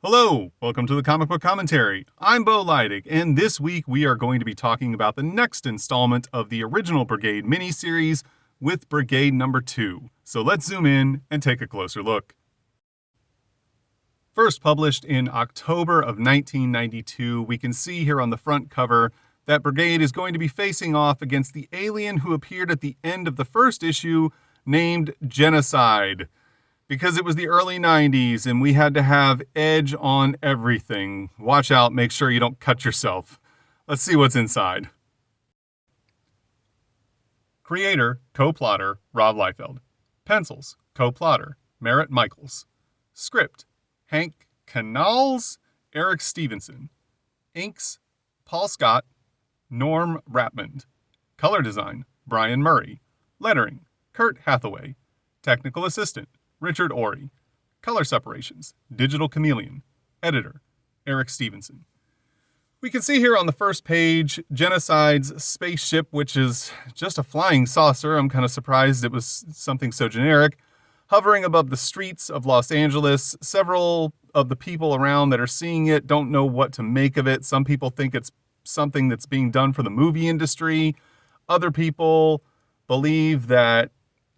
Hello, welcome to the Comic Book Commentary. I'm Bo Leidig, and this week we are going to be talking about the next installment of the original Brigade miniseries with Brigade number 2. So let's zoom in and take a closer look. First published in October of 1992, we can see here on the front cover that Brigade is going to be facing off against the alien who appeared at the end of the first issue, named Genocide. Because it was the early 90s and we had to have edge on everything. Watch out, make sure you don't cut yourself. Let's see what's inside. Creator, co-plotter, Rob Liefeld. Pencils, co-plotter, Merritt Michaels. Script, Hank Canals, Eric Stevenson. Inks, Paul Scott, Norm Rapmond. Color design, Brian Murray. Lettering, Kurt Hathaway. Technical assistant, Richard Ory. Color separations, Digital Chameleon. Editor, Eric Stevenson. We can see here on the first page, Genocide's spaceship, which is just a flying saucer. I'm kind of surprised it was something so generic. Hovering above the streets of Los Angeles. Several of the people around that are seeing it don't know what to make of it. Some people think it's something that's being done for the movie industry. Other people believe that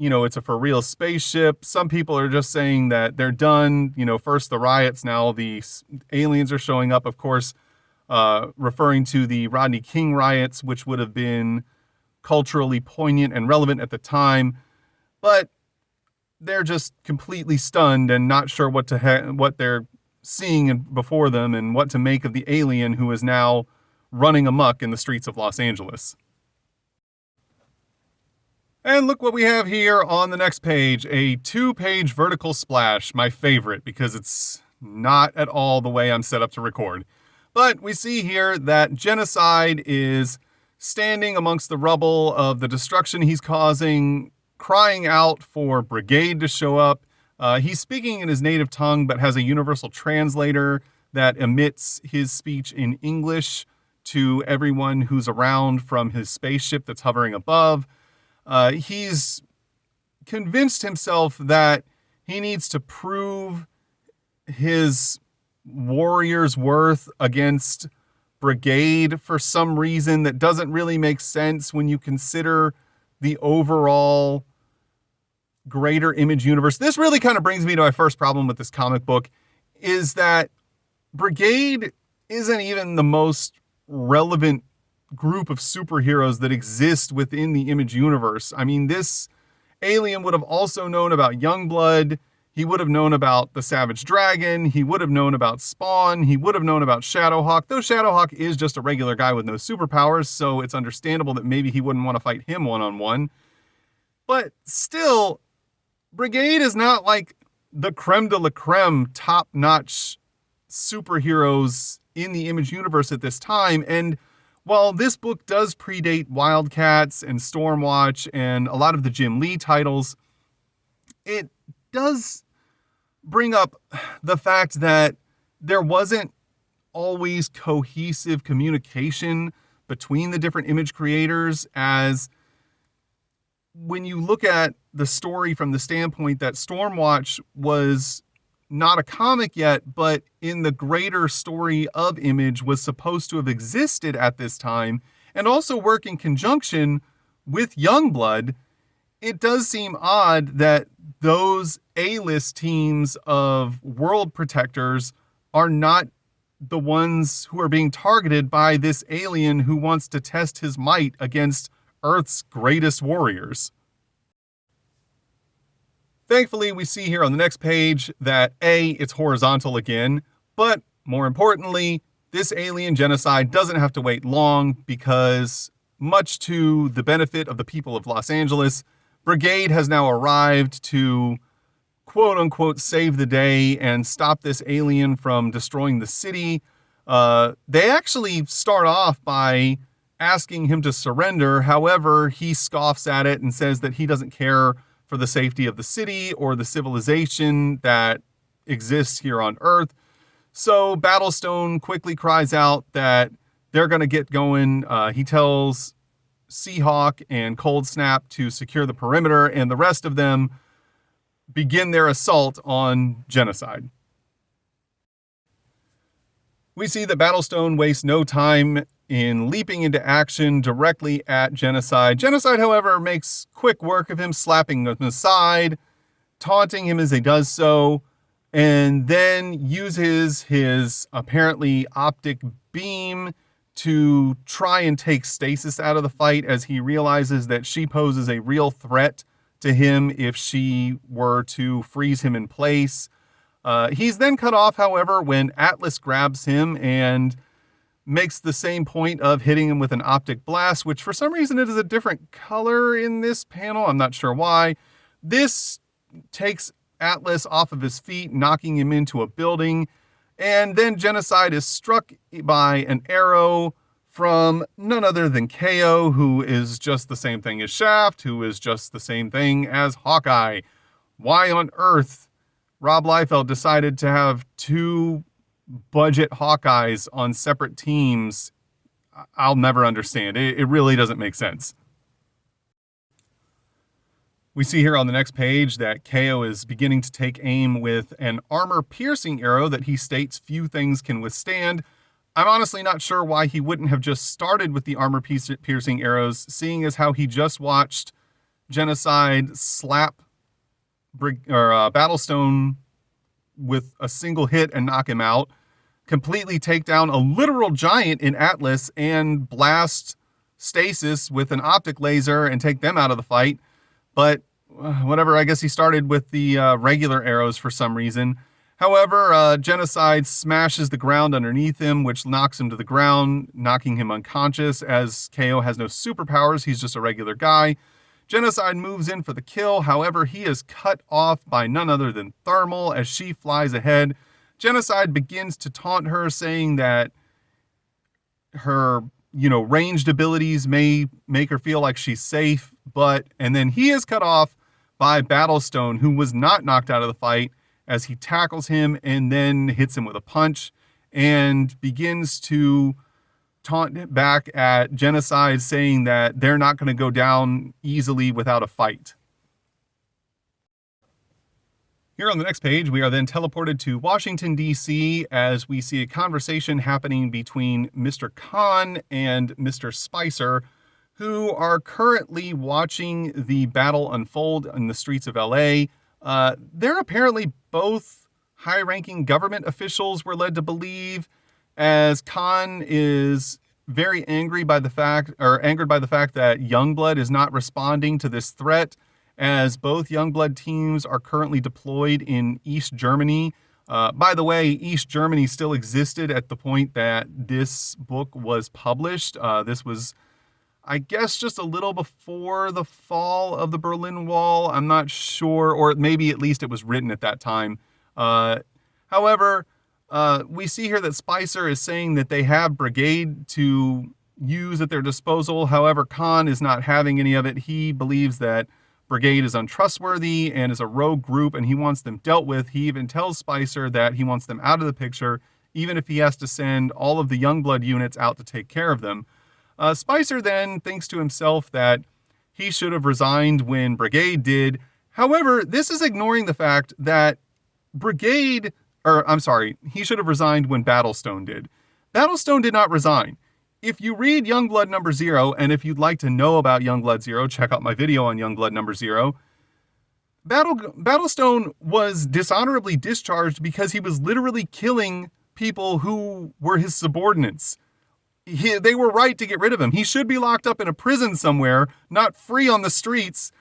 it's a for real spaceship. Some people are just saying that they're done. First the riots, now the aliens are showing up, of course, referring to the Rodney King riots, which would have been culturally poignant and relevant at the time. But they're just completely stunned and not sure what they're seeing before them and what to make of the alien who is now running amok in the streets of Los Angeles. And look what we have here on the next page, a 2-page vertical splash, my favorite, because it's not at all the way I'm set up to record. But we see here that Genocide is standing amongst the rubble of the destruction he's causing, crying out for Brigade to show up. He's speaking in his native tongue, but has a universal translator that emits his speech in English to everyone who's around from his spaceship that's hovering above. He's convinced himself that he needs to prove his warrior's worth against Brigade for some reason that doesn't really make sense when you consider the overall greater Image universe. This really kind of brings me to my first problem with this comic book, is that Brigade isn't even the most relevant group of superheroes that exist within the Image universe. I mean, this alien would have also known about Youngblood. He would have known about the Savage Dragon. He would have known about Spawn. He would have known about Shadowhawk. Though Shadowhawk is just a regular guy with no superpowers, so it's understandable that maybe he wouldn't want to fight him one-on-one. But still, Brigade is not like the creme de la creme, top-notch superheroes in the Image universe at this time. And while this book does predate Wildcats and Stormwatch and a lot of the Jim Lee titles, it does bring up the fact that there wasn't always cohesive communication between the different Image creators, as when you look at the story from the standpoint that Stormwatch was not a comic yet, but in the greater story of Image was supposed to have existed at this time and also work in conjunction with Youngblood, it does seem odd that those A-list teams of world protectors are not the ones who are being targeted by this alien who wants to test his might against Earth's greatest warriors. Thankfully, we see here on the next page that A, it's horizontal again, but more importantly, this alien Genocide doesn't have to wait long because, much to the benefit of the people of Los Angeles, Brigade has now arrived to quote-unquote save the day and stop this alien from destroying the city. They actually start off by asking him to surrender. However, he scoffs at it and says that he doesn't care for the safety of the city or the civilization that exists here on Earth. So Battlestone quickly cries out that they're going to get going. He tells Seahawk and Cold Snap to secure the perimeter, and the rest of them begin their assault on Genocide. We see that Battlestone wastes no time in leaping into action directly at Genocide. Genocide, however, makes quick work of him, slapping him aside, taunting him as he does so, and then uses his apparently optic beam to try and take Stasis out of the fight, as he realizes that she poses a real threat to him if she were to freeze him in place. He's then cut off, however, when Atlas grabs him and makes the same point of hitting him with an optic blast, which for some reason it is a different color in this panel. I'm not sure why. This takes Atlas off of his feet, knocking him into a building, and then Genocide is struck by an arrow from none other than KO, who is just the same thing as Shaft, who is just the same thing as Hawkeye. Why on earth Rob Liefeld decided to have two budget Hawkeyes on separate teams, I'll never understand. It really doesn't make sense. We see here on the next page that KO is beginning to take aim with an armor-piercing arrow that he states few things can withstand. I'm honestly not sure why he wouldn't have just started with the armor-piercing arrows, seeing as how he just watched Genocide slap Battlestone with a single hit and knock him out, completely take down a literal giant in Atlas, and blast Stasis with an optic laser and take them out of the fight. But whatever, I guess he started with the regular arrows for some reason. However, Genocide smashes the ground underneath him, which knocks him to the ground, knocking him unconscious, as KO has no superpowers, he's just a regular guy. Genocide moves in for the kill, however, he is cut off by none other than Thermal as she flies ahead. Genocide begins to taunt her, saying that her ranged abilities may make her feel like she's safe, and then he is cut off by Battlestone, who was not knocked out of the fight, as he tackles him and then hits him with a punch and begins to taunt back at Genocide, saying that they're not going to go down easily without a fight. Here on the next page, we are then teleported to Washington, D.C., as we see a conversation happening between Mr. Khan and Mr. Spicer, who are currently watching the battle unfold in the streets of L.A. They're apparently both high-ranking government officials, we're led to believe, as Khan is very angered by the fact that Youngblood is not responding to this threat, as both Youngblood teams are currently deployed in East Germany. By the way, East Germany still existed at the point that this book was published. This was, I guess, just a little before the fall of the Berlin Wall. I'm not sure, or maybe at least it was written at that time. However, we see here that Spicer is saying that they have Brigade to use at their disposal. However, Khan is not having any of it. He believes that Brigade is untrustworthy and is a rogue group, and he wants them dealt with. He even tells Spicer that he wants them out of the picture, even if he has to send all of the Youngblood units out to take care of them. Spicer then thinks to himself that he should have resigned when Brigade did. However, this is ignoring the fact that he should have resigned when Battlestone did. Battlestone did not resign. If you read Youngblood number 0, and if you'd like to know about Youngblood 0, check out my video on Youngblood number 0. Battlestone was dishonorably discharged because he was literally killing people who were his subordinates. They were right to get rid of him. He should be locked up in a prison somewhere, not free on the streets.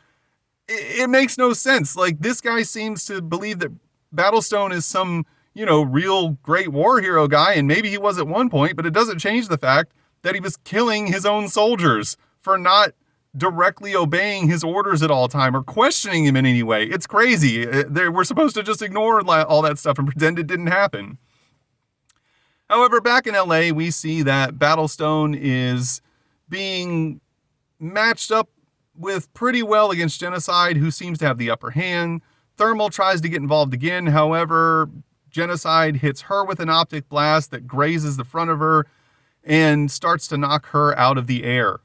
It makes no sense. Like, this guy seems to believe that Battlestone is some, real great war hero guy, and maybe he was at one point, but it doesn't change the fact that he was killing his own soldiers for not directly obeying his orders at all time or questioning him in any way. It's crazy. We're supposed to just ignore all that stuff and pretend it didn't happen. However, back in LA, we see that Battlestone is being matched up with pretty well against Genocide, who seems to have the upper hand. Thermal tries to get involved again. However, Genocide hits her with an optic blast that grazes the front of her and starts to knock her out of the air.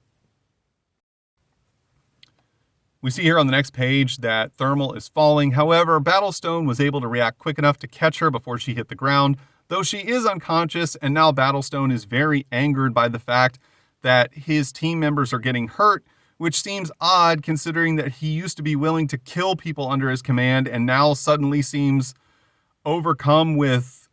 We see here on the next page that Thermal is falling. However, Battlestone was able to react quick enough to catch her before she hit the ground. though she is unconscious, and now Battlestone is very angered by the fact that his team members are getting hurt, which seems odd considering that he used to be willing to kill people under his command and now suddenly seems overcome with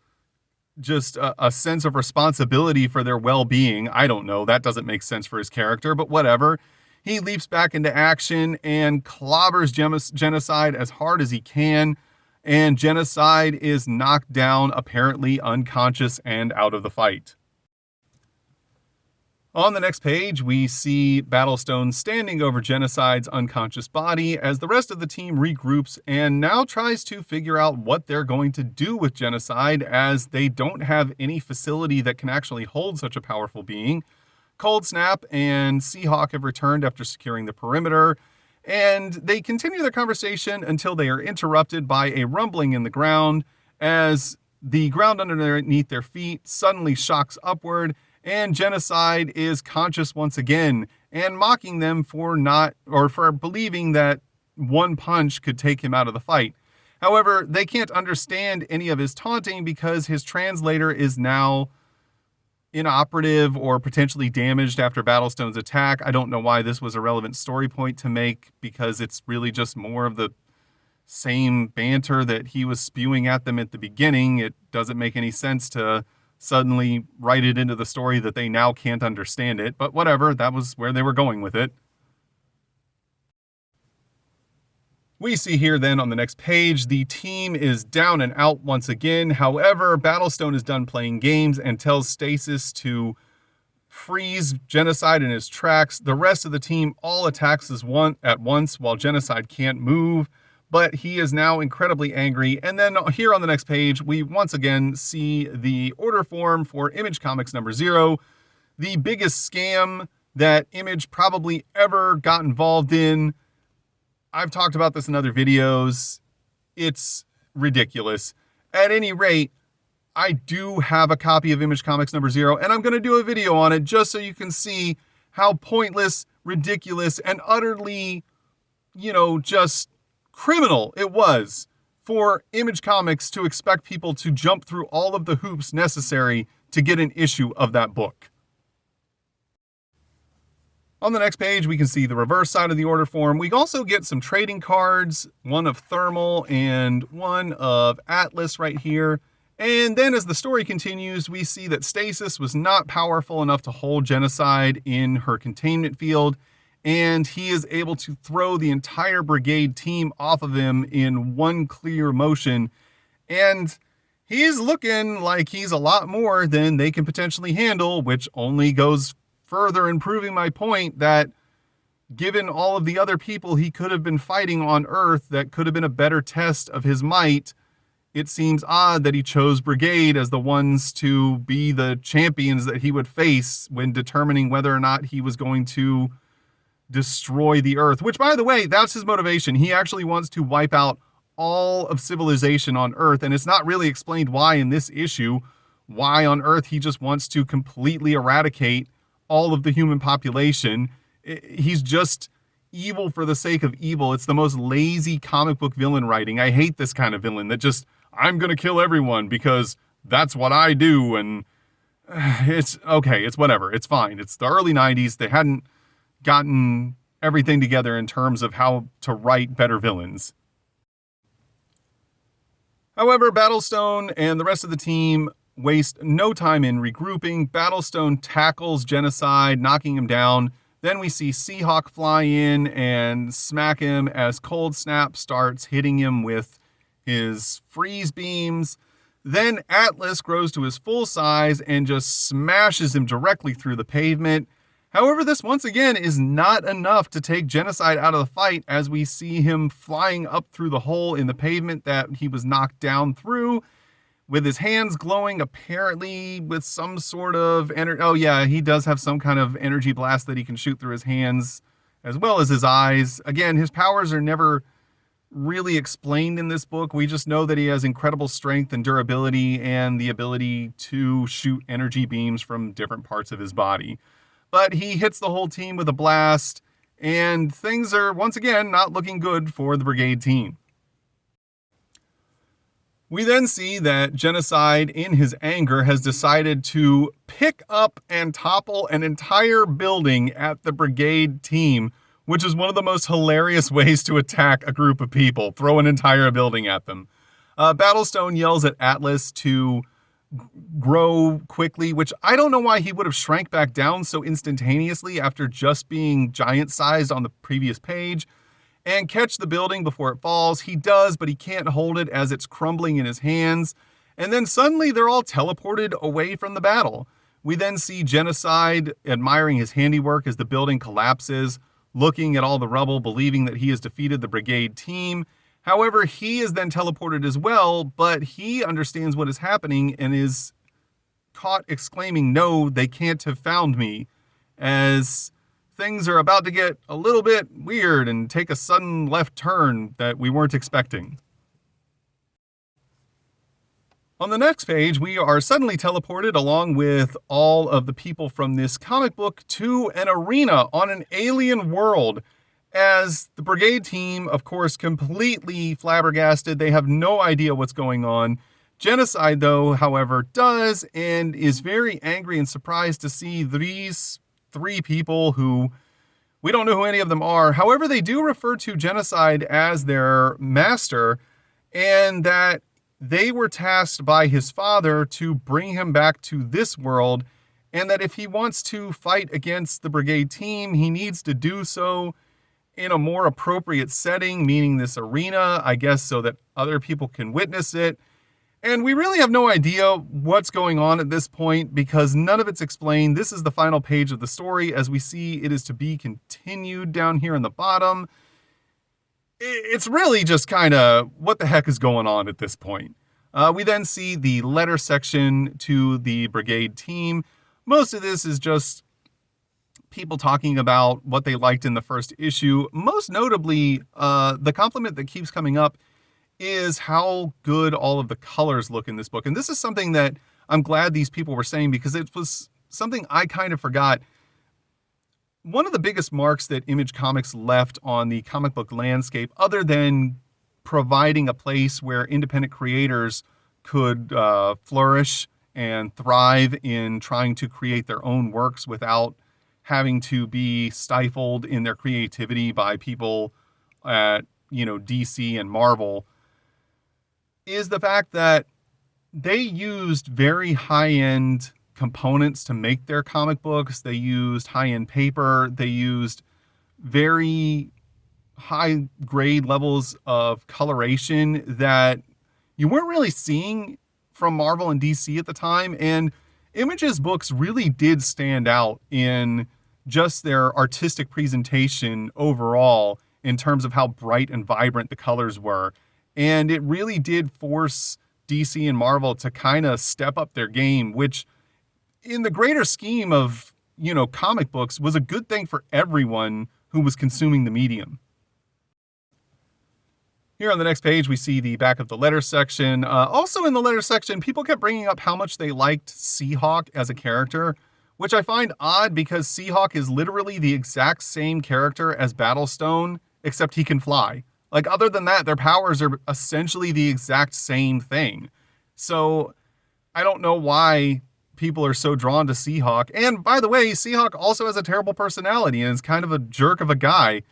just a sense of responsibility for their well-being. I don't know. That doesn't make sense for his character, but whatever. He leaps back into action and clobbers Genocide as hard as he can, and Genocide is knocked down, apparently unconscious and out of the fight. On the next page, we see Battlestone standing over Genocide's unconscious body as the rest of the team regroups and now tries to figure out what they're going to do with Genocide, as they don't have any facility that can actually hold such a powerful being. Cold Snap and Seahawk have returned after securing the perimeter, and they continue their conversation until they are interrupted by a rumbling in the ground as the ground underneath their feet suddenly shocks upward, and Genocide is conscious once again and mocking them for believing that one punch could take him out of the fight. However, they can't understand any of his taunting because his translator is now inoperative or potentially damaged after Battlestone's attack. I don't know why this was a relevant story point to make, because it's really just more of the same banter that he was spewing at them at the beginning. It doesn't make any sense to suddenly write it into the story that they now can't understand it, but whatever, that was where they were going with it. We see here then on the next page, the team is down and out once again. However, Battlestone is done playing games and tells Stasis to freeze Genocide in his tracks. The rest of the team all attacks at once while Genocide can't move, but he is now incredibly angry. And then here on the next page, we once again see the order form for Image Comics number 0, the biggest scam that Image probably ever got involved in. I've talked about this in other videos. It's ridiculous. At any rate, I do have a copy of Image Comics number 0, and I'm going to do a video on it just so you can see how pointless, ridiculous, and utterly, just criminal it was for Image Comics to expect people to jump through all of the hoops necessary to get an issue of that book. On the next page, we can see the reverse side of the order form. We also get some trading cards, one of Thermal and one of Atlas right here. And then as the story continues, we see that Stasis was not powerful enough to hold Genocide in her containment field, and he is able to throw the entire Brigade team off of him in one clear motion. And he's looking like he's a lot more than they can potentially handle, which only goes further improving my point that given all of the other people he could have been fighting on Earth that could have been a better test of his might, it seems odd that he chose Brigade as the ones to be the champions that he would face when determining whether or not he was going to destroy the Earth. Which, by the way, that's his motivation. He actually wants to wipe out all of civilization on Earth, and it's not really explained why in this issue, why on Earth he just wants to completely eradicate all of the human population. He's just evil for the sake of evil. It's the most lazy comic book villain writing. I hate this kind of villain that just, I'm going to kill everyone because that's what I do. And it's okay. It's whatever. It's fine. It's the early 90s. They hadn't gotten everything together in terms of how to write better villains. However, Battlestone and the rest of the team waste no time in regrouping. Battlestone tackles Genocide, knocking him down. Then we see Seahawk fly in and smack him as Cold Snap starts hitting him with his freeze beams. Then Atlas grows to his full size and just smashes him directly through the pavement. However, this once again is not enough to take Genocide out of the fight, as we see him flying up through the hole in the pavement that he was knocked down through, with his hands glowing, apparently with some sort of energy. Oh yeah, he does have some kind of energy blast that he can shoot through his hands, as well as his eyes. Again, his powers are never really explained in this book. We just know that he has incredible strength and durability and the ability to shoot energy beams from different parts of his body. But he hits the whole team with a blast, and things are once again not looking good for the Brigade team. We then see that Genocide, in his anger, has decided to pick up and topple an entire building at the Brigade team, which is one of the most hilarious ways to attack a group of people. Throw an entire building at them. Battlestone yells at Atlas to grow quickly, which I don't know why he would have shrank back down so instantaneously after just being giant-sized on the previous page, and catch the building before it falls. He does, but he can't hold it as it's crumbling in his hands. And then suddenly they're all teleported away from the battle. We then see Genocide admiring his handiwork as the building collapses, looking at all the rubble, believing that he has defeated the Brigade team. However, he is then teleported as well, but he understands what is happening and is caught exclaiming, "No, they can't have found me," as things are about to get a little bit weird and take a sudden left turn that we weren't expecting. On the next page, we are suddenly teleported along with all of the people from this comic book to an arena on an alien world, as the Brigade team, of course, completely flabbergasted. They have no idea what's going on. Genocide, though, however, does, and is very angry and surprised to see these three people who we don't know who any of them are. However, they do refer to Genocide as their master, and that they were tasked by his father to bring him back to this world, and that if he wants to fight against the Brigade team, he needs to do so in a more appropriate setting, meaning this arena, I guess, so that other people can witness it. And we really have no idea what's going on at this point because none of it's explained. This is the final page of the story. As we see, it is to be continued down here in the bottom. It's really just kind of what the heck is going on at this point. We then see the letter section to the Brigade team. Most of this is just people talking about what they liked in the first issue. Most notably, the compliment that keeps coming up is how good all of the colors look in this book. And this is something that I'm glad these people were saying because it was something I kind of forgot. One of the biggest marks that Image Comics left on the comic book landscape, other than providing a place where independent creators could flourish and thrive in trying to create their own works without having to be stifled in their creativity by people at, DC and Marvel, is the fact that they used very high-end components to make their comic books. They used high-end paper. They used very high-grade levels of coloration that you weren't really seeing from Marvel and DC at the time. And Image's books really did stand out in just their artistic presentation overall in terms of how bright and vibrant the colors were. And it really did force DC and Marvel to kind of step up their game, which in the greater scheme of, comic books was a good thing for everyone who was consuming the medium. Here on the next page, we see the back of the letter section. Also in the letter section, people kept bringing up how much they liked Seahawk as a character, which I find odd because Seahawk is literally the exact same character as Battlestone, except he can fly. Like, other than that, their powers are essentially the exact same thing. So I don't know why people are so drawn to Seahawk. And by the way, Seahawk also has a terrible personality and is kind of a jerk of a guy.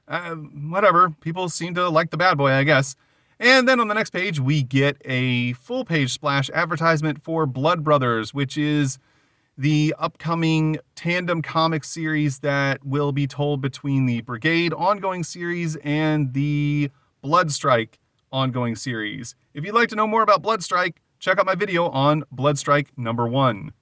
Whatever. People seem to like the bad boy, I guess. And then on the next page, we get a full-page splash advertisement for Blood Brothers, which is the upcoming tandem comic series that will be told between the Brigade ongoing series and the Bloodstrike ongoing series. If you'd like to know more about Bloodstrike, check out my video on Bloodstrike #1.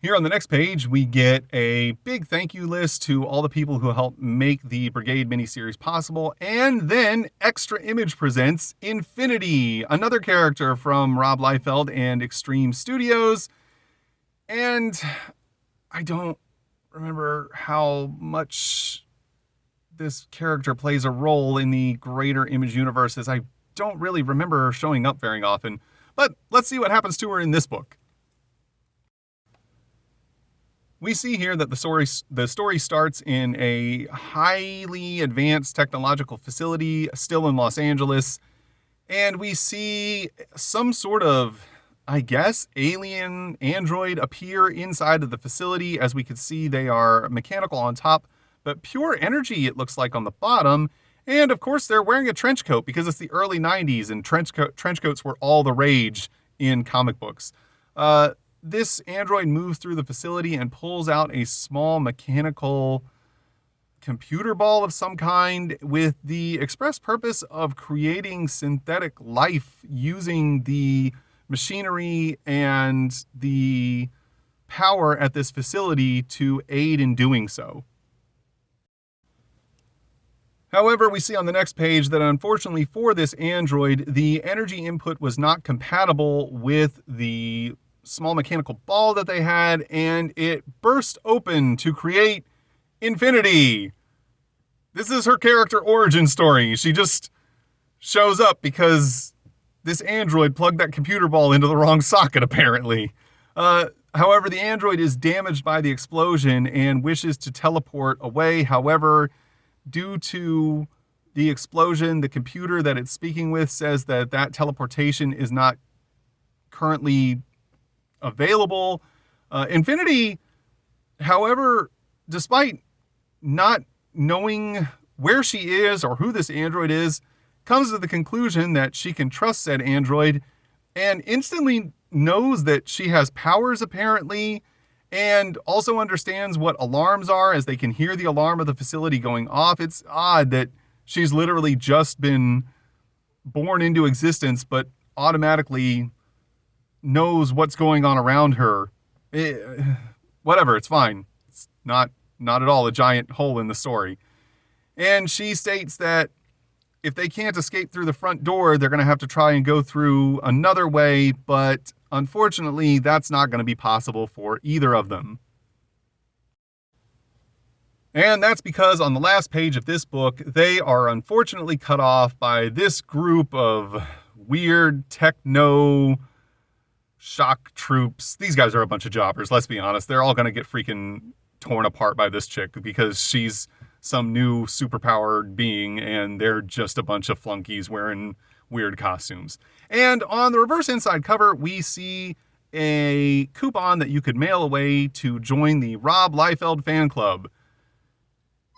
Here on the next page, we get a big thank you list to all the people who helped make the Brigade miniseries possible, and then Extra Image presents Infinity, another character from Rob Liefeld and Extreme Studios. And I don't remember how much this character plays a role in the greater Image universe, as I don't really remember her showing up very often. But let's see what happens to her in this book. We see here that the story starts in a highly advanced technological facility still in Los Angeles. And we see some sort of, I guess, alien android appear inside of the facility. As we can see, they are mechanical on top, but pure energy, it looks like, on the bottom. And of course, they're wearing a trench coat because it's the early 90s and trench coats were all the rage in comic books. This android moves through the facility and pulls out a small mechanical computer ball of some kind with the express purpose of creating synthetic life using the machinery and the power at this facility to aid in doing so. However, we see on the next page that unfortunately for this android, the energy input was not compatible with the small mechanical ball that they had, and it burst open to create infinity. This is her character origin story. She just shows up because this android plugged that computer ball into the wrong socket, apparently. However, the android is damaged by the explosion and wishes to teleport away. However, due to the explosion, the computer that it's speaking with says that that teleportation is not currently available. Infinity, however, despite not knowing where she is or who this android is, comes to the conclusion that she can trust said android and instantly knows that she has powers, apparently, and also understands what alarms are as they can hear the alarm of the facility going off. It's odd that she's literally just been born into existence, but automatically knows what's going on around her. Whatever, it's fine. It's not at all a giant hole in the story. And she states that if they can't escape through the front door, they're going to have to try and go through another way, but unfortunately, that's not going to be possible for either of them. And that's because on the last page of this book, they are unfortunately cut off by this group of weird techno shock troops. These guys are a bunch of jobbers, let's be honest. They're all going to get freaking torn apart by this chick because she's some new superpowered being and they're just a bunch of flunkies wearing weird costumes. And on the reverse inside cover, we see a coupon that you could mail away to join the Rob Liefeld fan club.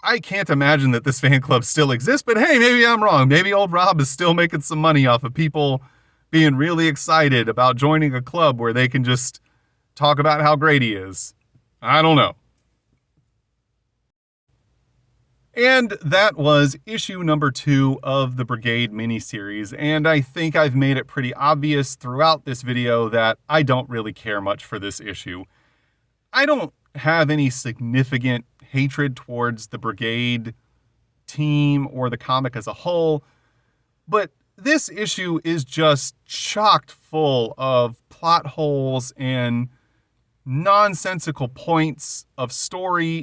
I can't imagine that this fan club still exists, but hey, maybe I'm wrong. Maybe old Rob is still making some money off of people being really excited about joining a club where they can just talk about how great he is. I don't know. And that was issue number 2 of the Brigade miniseries, and I think I've made it pretty obvious throughout this video that I don't really care much for this issue. I don't have any significant hatred towards the Brigade team or the comic as a whole, but this issue is just chock full of plot holes and nonsensical points of story.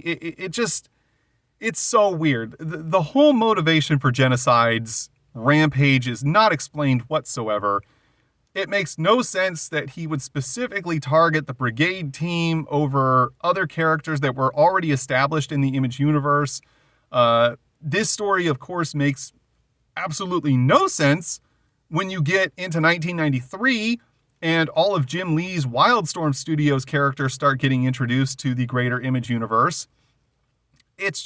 It's so weird. The whole motivation for Genocide's rampage is not explained whatsoever. It makes no sense that he would specifically target the Brigade team over other characters that were already established in the Image universe. This story, of course, makes absolutely no sense when you get into 1993 and all of Jim Lee's Wildstorm Studios characters start getting introduced to the greater Image universe. It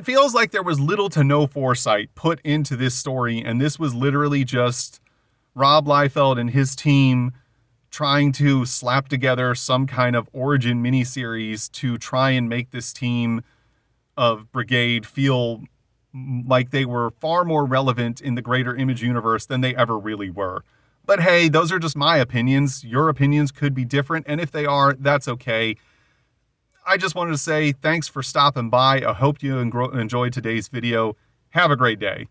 feels like there was little to no foresight put into this story, and this was literally just Rob Liefeld and his team trying to slap together some kind of origin miniseries to try and make this team of Brigade feel like they were far more relevant in the greater Image universe than they ever really were. But hey, those are just my opinions. Your opinions could be different, and if they are, that's okay. I just wanted to say thanks for stopping by. I hope you enjoyed today's video. Have a great day.